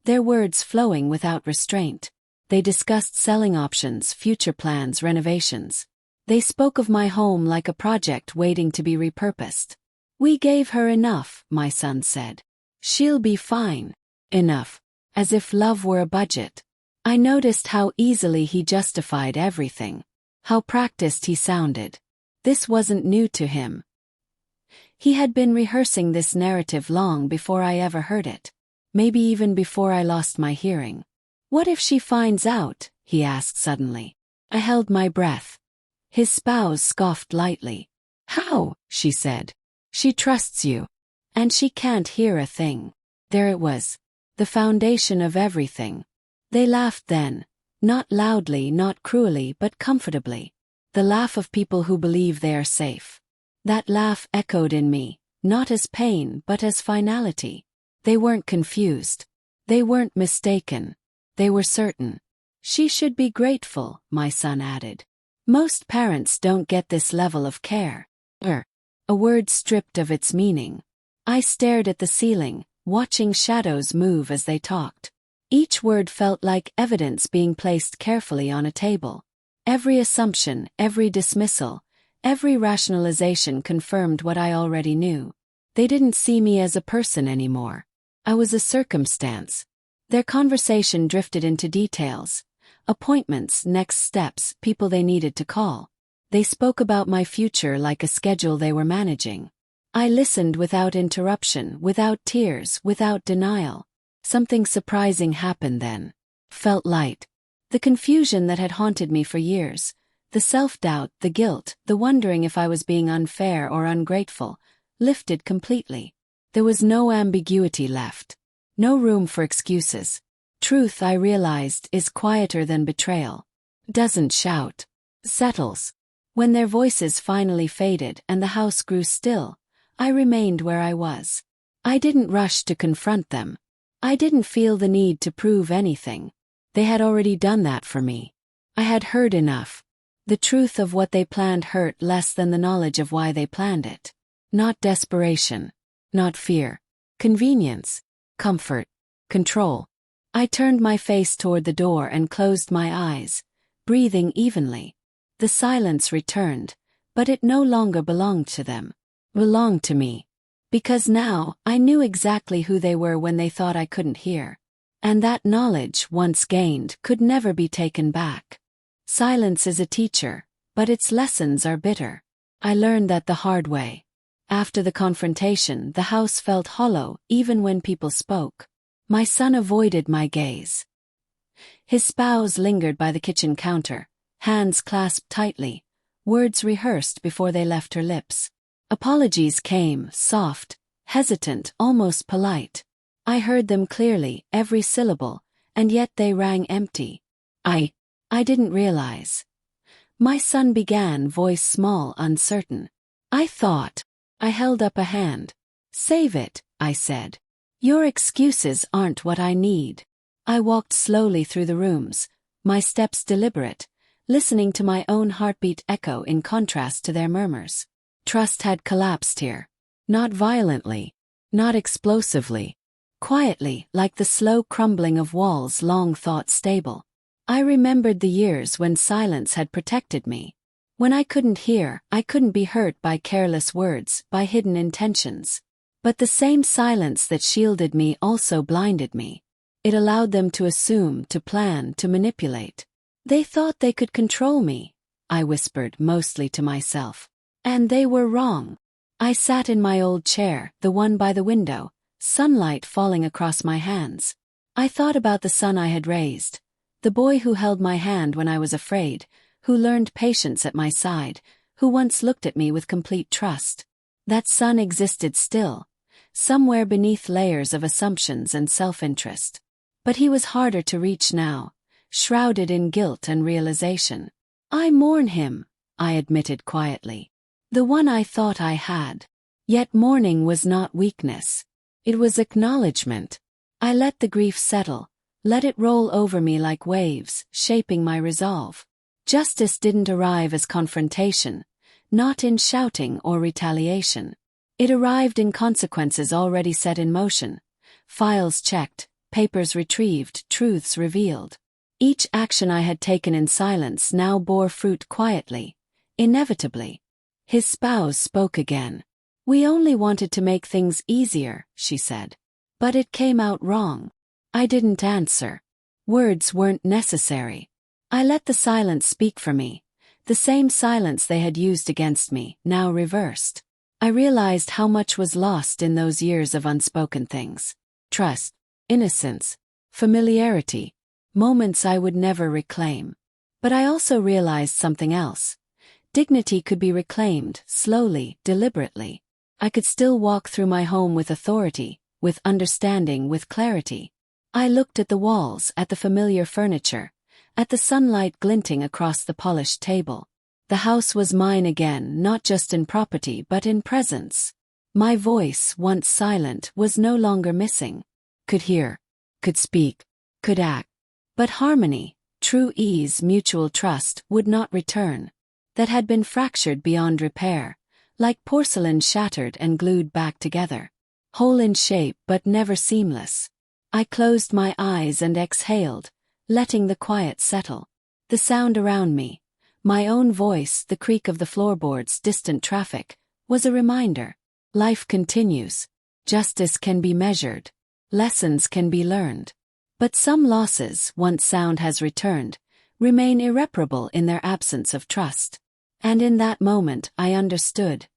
their words flowing without restraint. They discussed selling options, future plans, renovations. They spoke of my home like a project waiting to be repurposed. "We gave her enough," my son said. "She'll be fine." Enough. As if love were a budget. I noticed how easily he justified everything. How practiced he sounded. This wasn't new to him. He had been rehearsing this narrative long before I ever heard it. Maybe even before I lost my hearing. "What if she finds out?" he asked suddenly. I held my breath. His spouse scoffed lightly. "How?" she said. "She trusts you. And she can't hear a thing." There it was. The foundation of everything. They laughed then. Not loudly, not cruelly, but comfortably. The laugh of people who believe they are safe. That laugh echoed in me, not as pain but as finality. They weren't confused. They weren't mistaken. They were certain. "She should be grateful," my son added. "Most parents don't get this level of care." A word stripped of its meaning. I stared at the ceiling, watching shadows move as they talked. Each word felt like evidence being placed carefully on a table. Every assumption, every dismissal, every rationalization confirmed what I already knew. They didn't see me as a person anymore. I was a circumstance. Their conversation drifted into details. Appointments, next steps, people they needed to call. They spoke about my future like a schedule they were managing. I listened without interruption, without tears, without denial. Something surprising happened then. Felt light. The confusion that had haunted me for years, the self-doubt, the guilt, the wondering if I was being unfair or ungrateful, lifted completely. There was no ambiguity left. No room for excuses. Truth, I realized, is quieter than betrayal. Doesn't shout. Settles. When their voices finally faded and the house grew still, I remained where I was. I didn't rush to confront them. I didn't feel the need to prove anything. They had already done that for me. I had heard enough. The truth of what they planned hurt less than the knowledge of why they planned it. Not desperation. Not fear. Convenience. Comfort. Control. I turned my face toward the door and closed my eyes, breathing evenly. The silence returned, but it no longer belonged to them. Belonged to me. Because now, I knew exactly who they were when they thought I couldn't hear. And that knowledge, once gained, could never be taken back. Silence is a teacher, but its lessons are bitter. I learned that the hard way. After the confrontation, the house felt hollow, even when people spoke. My son avoided my gaze. His spouse lingered by the kitchen counter, hands clasped tightly, words rehearsed before they left her lips. Apologies came, soft, hesitant, almost polite. I heard them clearly, every syllable, and yet they rang empty. I didn't realize. My son began, voice small, uncertain. I thought. I held up a hand. "Save it," I said. "Your excuses aren't what I need." I walked slowly through the rooms, my steps deliberate, listening to my own heartbeat echo in contrast to their murmurs. Trust had collapsed here. Not violently. Not explosively. Quietly, like the slow crumbling of walls long thought stable. I remembered the years when silence had protected me. When I couldn't hear, I couldn't be hurt by careless words, by hidden intentions. But the same silence that shielded me also blinded me. It allowed them to assume, to plan, to manipulate. They thought they could control me, I whispered, mostly to myself. And they were wrong. I sat in my old chair, the one by the window, sunlight falling across my hands. I thought about the son I had raised, the boy who held my hand when I was afraid, who learned patience at my side, who once looked at me with complete trust. That son existed still, somewhere beneath layers of assumptions and self-interest. But he was harder to reach now, shrouded in guilt and realization. I mourn him, I admitted quietly. The one I thought I had. Yet mourning was not weakness. It was acknowledgement. I let the grief settle, let it roll over me like waves, shaping my resolve. Justice didn't arrive as confrontation, not in shouting or retaliation. It arrived in consequences already set in motion, files checked, papers retrieved, truths revealed. Each action I had taken in silence now bore fruit quietly, inevitably. His spouse spoke again. We only wanted to make things easier, she said. But it came out wrong. I didn't answer. Words weren't necessary. I let the silence speak for me, the same silence they had used against me, now reversed. I realized how much was lost in those years of unspoken things. Trust, innocence, familiarity, moments I would never reclaim. But I also realized something else. Dignity could be reclaimed, slowly, deliberately. I could still walk through my home with authority, with understanding, with clarity. I looked at the walls, at the familiar furniture, at the sunlight glinting across the polished table. The house was mine again, not just in property but in presence. My voice, once silent, was no longer missing. Could hear, could speak, could act. But harmony, true ease, mutual trust, would not return. That had been fractured beyond repair, like porcelain shattered and glued back together. Whole in shape but never seamless. I closed my eyes and exhaled, letting the quiet settle. The sound around me, my own voice, the creak of the floorboards, distant traffic, was a reminder. Life continues. Justice can be measured. Lessons can be learned. But some losses, once sound has returned, remain irreparable in their absence of trust. And in that moment I understood.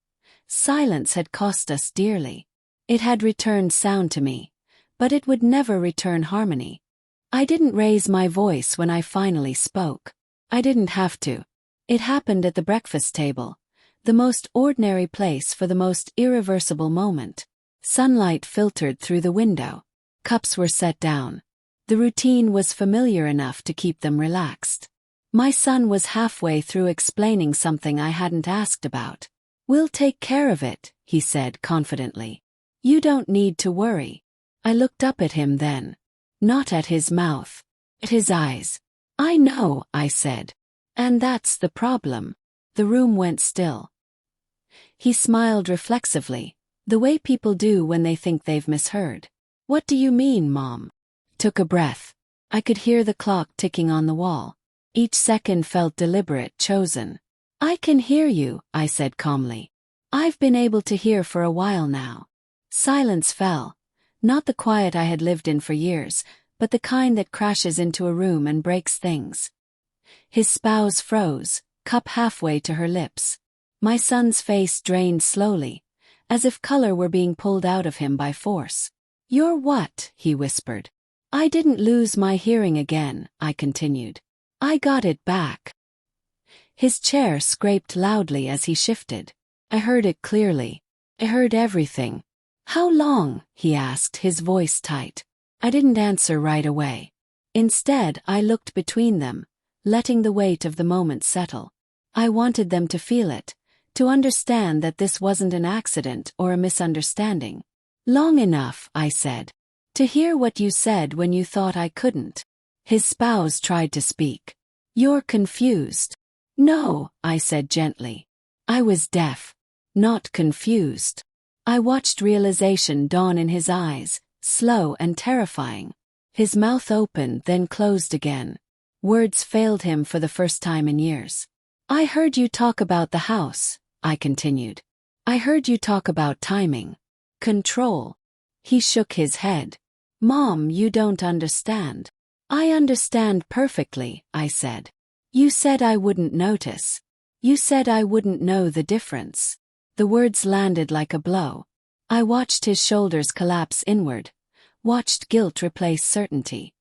Silence had cost us dearly. It had returned sound to me, but it would never return harmony. I didn't raise my voice when I finally spoke. I didn't have to. It happened at the breakfast table, the most ordinary place for the most irreversible moment. Sunlight filtered through the window. Cups were set down. The routine was familiar enough to keep them relaxed. My son was halfway through explaining something I hadn't asked about. "We'll take care of it," he said confidently. "You don't need to worry." I looked up at him then. Not at his mouth. At his eyes. "I know," I said. "And that's the problem." The room went still. He smiled reflexively, the way people do when they think they've misheard. "What do you mean, Mom?" Took a breath. I could hear the clock ticking on the wall. Each second felt deliberate, chosen. "I can hear you," I said calmly. "I've been able to hear for a while now." Silence fell. Not the quiet I had lived in for years, but the kind that crashes into a room and breaks things. His spouse froze, cup halfway to her lips. My son's face drained slowly, as if color were being pulled out of him by force. "You're what?" he whispered. "I didn't lose my hearing again," I continued. "I got it back." His chair scraped loudly as he shifted. I heard it clearly. I heard everything. "How long?" he asked, his voice tight. I didn't answer right away. Instead, I looked between them, letting the weight of the moment settle. I wanted them to feel it, to understand that this wasn't an accident or a misunderstanding. "Long enough," I said. "To hear what you said when you thought I couldn't." His spouse tried to speak. "You're confused." "No," I said gently. I was deaf. Not confused. I watched realization dawn in his eyes, slow and terrifying. His mouth opened, then closed again. Words failed him for the first time in years. "I heard you talk about the house," I continued. "I heard you talk about timing. Control. He shook his head. Mom, you don't understand. I understand perfectly, I said. You said I wouldn't notice. You said I wouldn't know the difference. The words landed like a blow. I watched his shoulders collapse inward, watched guilt replace certainty.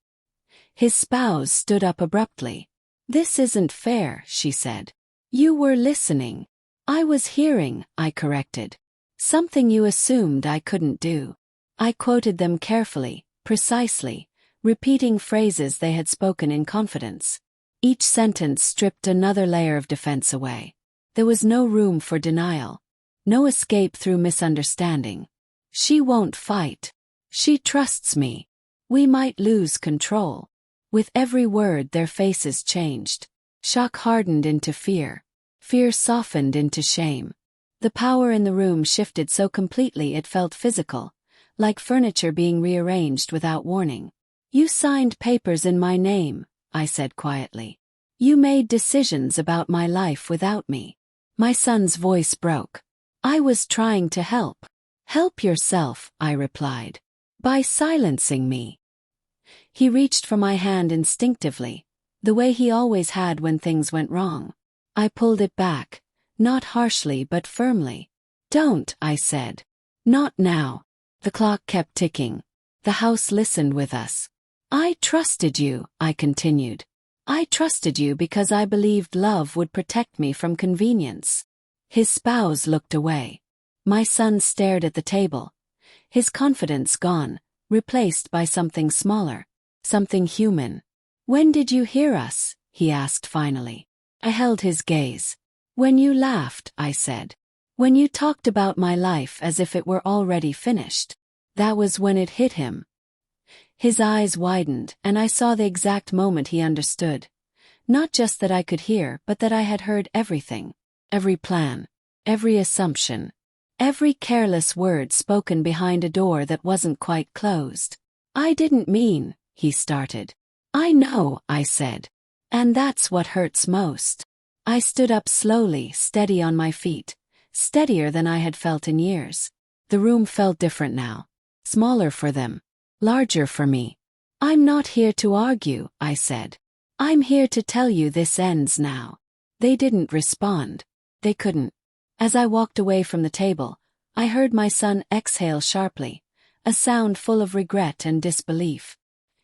His spouse stood up abruptly. This isn't fair, she said. You were listening. I was hearing, I corrected. Something you assumed I couldn't do. I quoted them carefully, precisely, repeating phrases they had spoken in confidence. Each sentence stripped another layer of defense away. There was no room for denial. No escape through misunderstanding. She won't fight. She trusts me. We might lose control. With every word their faces changed. Shock hardened into fear. Fear softened into shame. The power in the room shifted so completely it felt physical, like furniture being rearranged without warning. You signed papers in my name, I said quietly. You made decisions about my life without me. My son's voice broke. I was trying to help. Help yourself, I replied. By silencing me. He reached for my hand instinctively, the way he always had when things went wrong. I pulled it back, not harshly but firmly. Don't, I said. Not now. The clock kept ticking. The house listened with us. I trusted you, I continued. I trusted you because I believed love would protect me from convenience. His spouse looked away. My son stared at the table. His confidence gone, replaced by something smaller, something human. When did you hear us? He asked finally. I held his gaze. When you laughed, I said. When you talked about my life as if it were already finished. That was when it hit him. His eyes widened, and I saw the exact moment he understood. Not just that I could hear, but that I had heard everything. Every plan. Every assumption. Every careless word spoken behind a door that wasn't quite closed. I didn't mean, he started. I know, I said. And that's what hurts most. I stood up slowly, steady on my feet. Steadier than I had felt in years. The room felt different now. Smaller for them. Larger for me. I'm not here to argue, I said. I'm here to tell you this ends now. They didn't respond. They couldn't. As I walked away from the table, I heard my son exhale sharply, a sound full of regret and disbelief.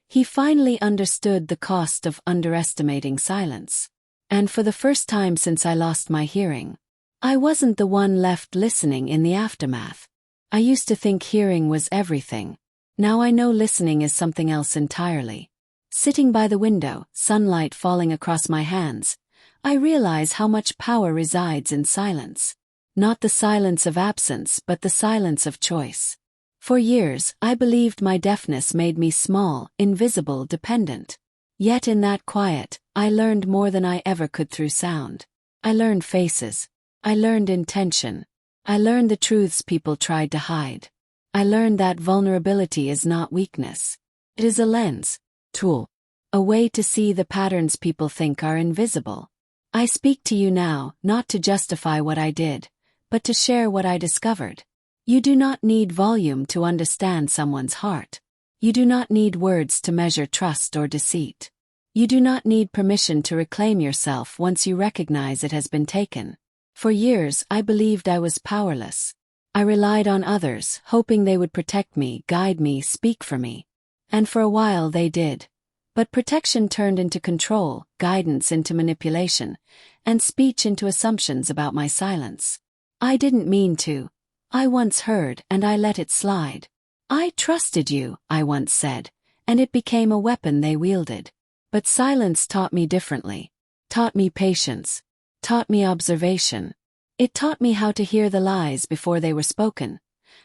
He finally understood the cost of underestimating silence. And for the first time since I lost my hearing, I wasn't the one left listening in the aftermath. I used to think hearing was everything. Now I know listening is something else entirely. Sitting by the window, sunlight falling across my hands, I realize how much power resides in silence. Not the silence of absence, but the silence of choice. For years, I believed my deafness made me small, invisible, dependent. Yet in that quiet, I learned more than I ever could through sound. I learned faces. I learned intention. I learned the truths people tried to hide. I learned that vulnerability is not weakness. It is a lens, tool, a way to see the patterns people think are invisible. I speak to you now, not to justify what I did, but to share what I discovered. You do not need volume to understand someone's heart. You do not need words to measure trust or deceit. You do not need permission to reclaim yourself once you recognize it has been taken. For years, I believed I was powerless. I relied on others, hoping they would protect me, guide me, speak for me. And for a while they did. But protection turned into control, guidance into manipulation, and speech into assumptions about my silence. I didn't mean to. I once heard, and I let it slide. I trusted you, I once said, and it became a weapon they wielded. But silence taught me differently. Taught me patience. Taught me observation. It taught me how to hear the lies before they were spoken,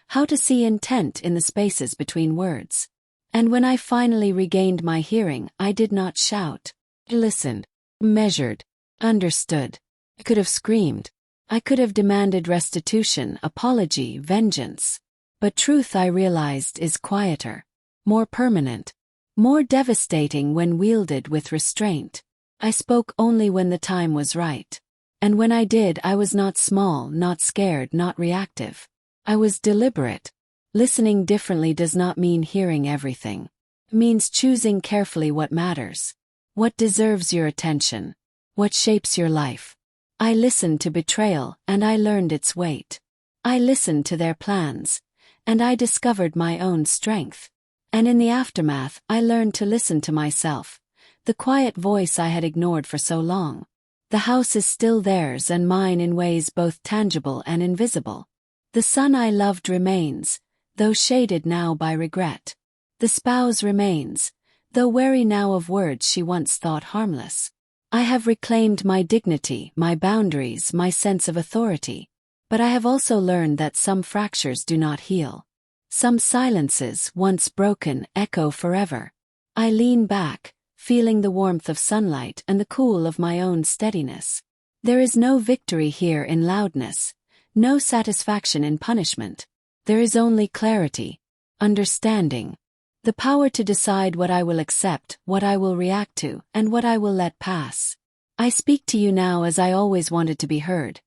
how to see intent in the spaces between words. And when I finally regained my hearing, I did not shout. I listened, measured, understood. I could have screamed. I could have demanded restitution, apology, vengeance. But truth, I realized, is quieter, more permanent, more devastating when wielded with restraint. I spoke only when the time was right. And when I did, I was not small, not scared, not reactive. I was deliberate. Listening differently does not mean hearing everything. It means choosing carefully what matters. What deserves your attention? What shapes your life? I listened to betrayal, and I learned its weight. I listened to their plans, and I discovered my own strength. And in the aftermath, I learned to listen to myself, the quiet voice I had ignored for so long. The house is still theirs and mine in ways both tangible and invisible. The son I loved remains, though shaded now by regret. The spouse remains, though wary now of words she once thought harmless. I have reclaimed my dignity, my boundaries, my sense of authority. But I have also learned that some fractures do not heal. Some silences, once broken, echo forever. I lean back, feeling the warmth of sunlight and the cool of my own steadiness. There is no victory here in loudness, no satisfaction in punishment. There is only clarity, understanding, the power to decide what I will accept, what I will react to, and what I will let pass. I speak to you now as I always wanted to be heard.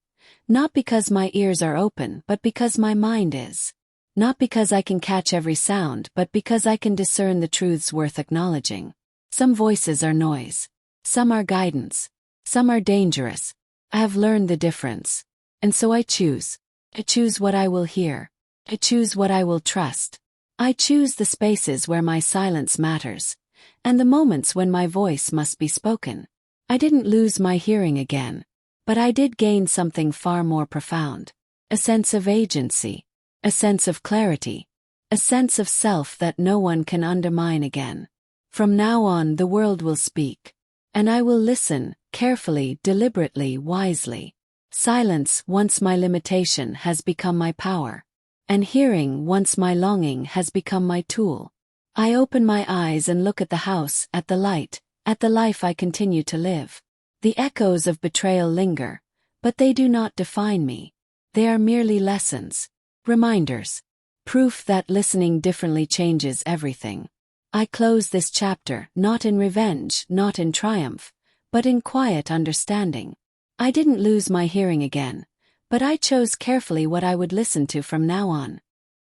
Not because my ears are open, but because my mind is. Not because I can catch every sound, but because I can discern the truths worth acknowledging. Some voices are noise. Some are guidance. Some are dangerous. I have learned the difference. And so I choose. I choose what I will hear. I choose what I will trust. I choose the spaces where my silence matters, and the moments when my voice must be spoken. I didn't lose my hearing again, but I did gain something far more profound. A sense of agency. A sense of clarity. A sense of self that no one can undermine again. From now on the world will speak. And I will listen, carefully, deliberately, wisely. Silence, once my limitation, has become my power. And hearing, once my longing, has become my tool. I open my eyes and look at the house, at the light, at the life I continue to live. The echoes of betrayal linger, but they do not define me. They are merely lessons, reminders, proof that listening differently changes everything. I close this chapter, not in revenge, not in triumph, but in quiet understanding. I didn't lose my hearing again, but I chose carefully what I would listen to from now on.